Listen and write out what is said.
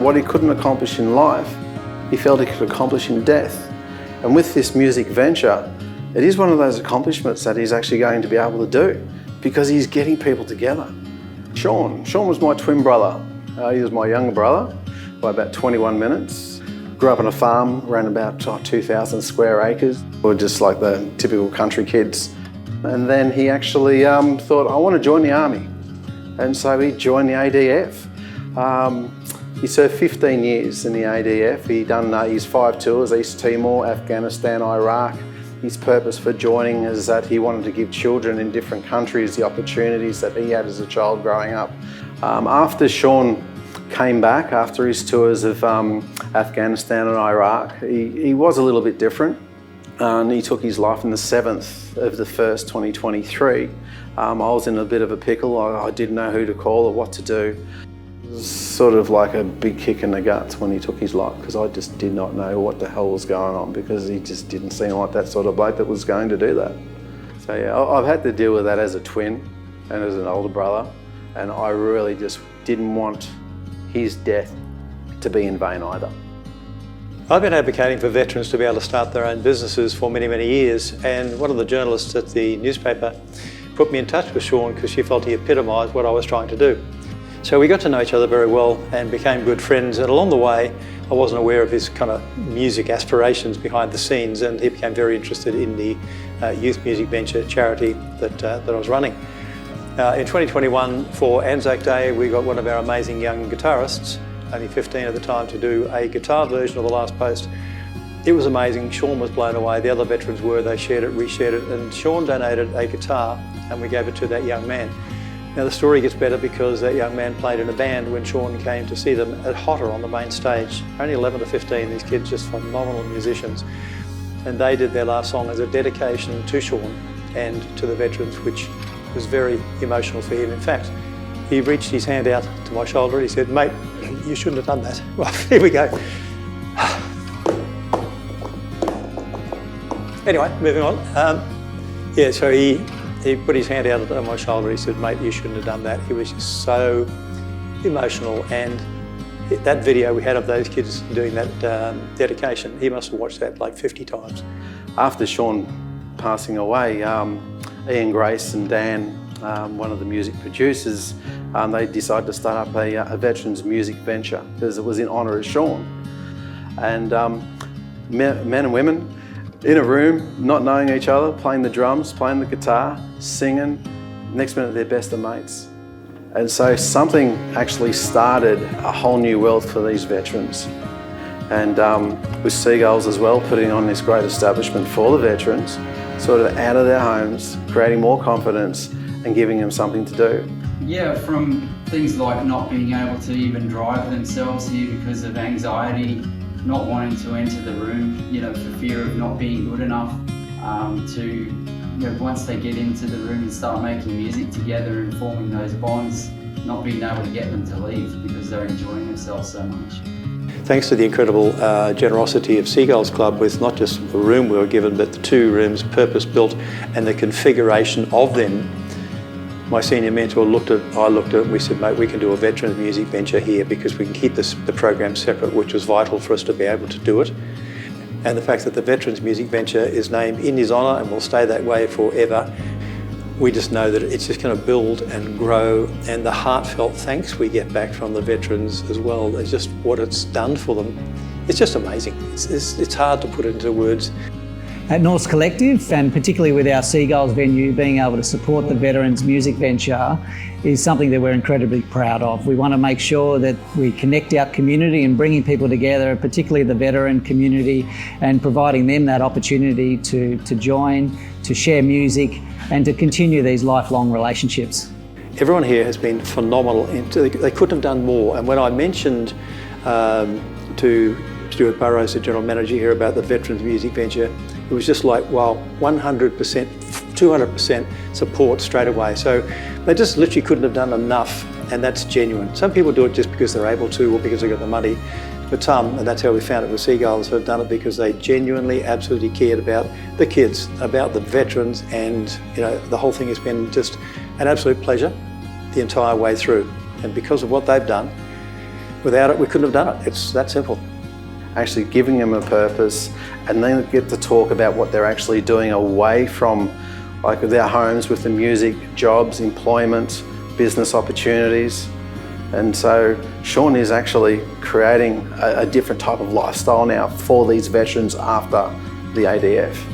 what he couldn't accomplish in life, he felt he could accomplish in death. And with this music venture, it is one of those accomplishments that he's actually going to be able to do because he's getting people together. Sean was my twin brother. He was my younger brother by about 21 minutes. Grew up on a farm, around about 2,000 square acres. We're just like the typical country kids. And then he actually thought, I want to join the army. And so he joined the ADF. He served 15 years in the ADF. He done his 5 tours, East Timor, Afghanistan, Iraq. His purpose for joining is that he wanted to give children in different countries the opportunities that he had as a child growing up. After Sean came back, after his tours of Afghanistan and Iraq, he was a little bit different. And he took his life on the 7th of the 1st, 2023. I was in a bit of a pickle. I didn't know who to call or what to do. It was sort of like a big kick in the guts when he took his life because I just did not know what the hell was going on because he just didn't seem like that sort of bloke that was going to do that. So yeah, I've had to deal with that as a twin and as an older brother, and I really just didn't want his death to be in vain either. I've been advocating for veterans to be able to start their own businesses for many, many years, and one of the journalists at the newspaper put me in touch with Sean because she felt he epitomised what I was trying to do. So we got to know each other very well and became good friends, and along the way I wasn't aware of his kind of music aspirations behind the scenes, and he became very interested in the youth music venture charity that I was running. In 2021 for Anzac Day we got one of our amazing young guitarists, only 15 at the time, to do a guitar version of The Last Post. It was amazing. Sean was blown away, the other veterans were, they shared it, reshared it, and Sean donated a guitar and we gave it to that young man. Now the story gets better because that young man played in a band when Sean came to see them at Hotter on the main stage. Only 11 to 15, these kids just phenomenal musicians. And they did their last song as a dedication to Sean and to the veterans, which was very emotional for him. In fact, he reached his hand out to my shoulder and he said, "Mate, you shouldn't have done that." Well, here we go. Anyway, moving on. Yeah, so he put his hand out on my shoulder. He said, "Mate, you shouldn't have done that." He was just so emotional, and that video we had of those kids doing that dedication, he must have watched that like 50 times. After Sean passing away, Ian, Grace and Dan, one of the music producers, they decided to start up a veterans music venture because it was in honour of Sean. And men and women in a room, not knowing each other, playing the drums, playing the guitar, singing, next minute they're best of mates. And so something actually started a whole new world for these veterans. And with Seagulls as well, putting on this great establishment for the veterans, sort of out of their homes, creating more confidence and giving them something to do. Yeah, from things like not being able to even drive themselves here because of anxiety, not wanting to enter the room, for fear of not being good enough, to once they get into the room and start making music together and forming those bonds, not being able to get them to leave because they're enjoying themselves so much. Thanks to the incredible generosity of Seagulls Club, with not just the room we were given, but the 2 rooms purpose-built and the configuration of them, my senior mentor I looked at it and we said, "Mate, we can do a veterans music venture here because we can keep the program separate," which was vital for us to be able to do it. And the fact that the veterans music venture is named in his honour and will stay that way forever, we just know that it's just going to build and grow, and the heartfelt thanks we get back from the veterans as well, is just what it's done for them. It's just amazing. It's hard to put into words. At Norse Collective, and particularly with our Seagulls venue, being able to support the veterans music venture is something that we're incredibly proud of. We want to make sure that we connect our community and bringing people together, particularly the veteran community, and providing them that opportunity to join, to share music, and to continue these lifelong relationships. Everyone here has been phenomenal. They couldn't have done more. And when I mentioned to Stuart Burrows, the General Manager here, about the Veterans Music Venture, it was just like, wow, 100%, 200% support straight away. So they just literally couldn't have done enough, and that's genuine. Some people do it just because they're able to or because they've got the money, but some, and that's how we found it with Seagulls, have done it because they genuinely, absolutely cared about the kids, about the veterans, and the whole thing has been just an absolute pleasure the entire way through. And because of what they've done, Without it, we couldn't have done it. It's that simple. Actually giving them a purpose, and then get to talk about what they're actually doing away from like their homes with the music, jobs, employment, business opportunities. And so Sean is actually creating a different type of lifestyle now for these veterans after the ADF.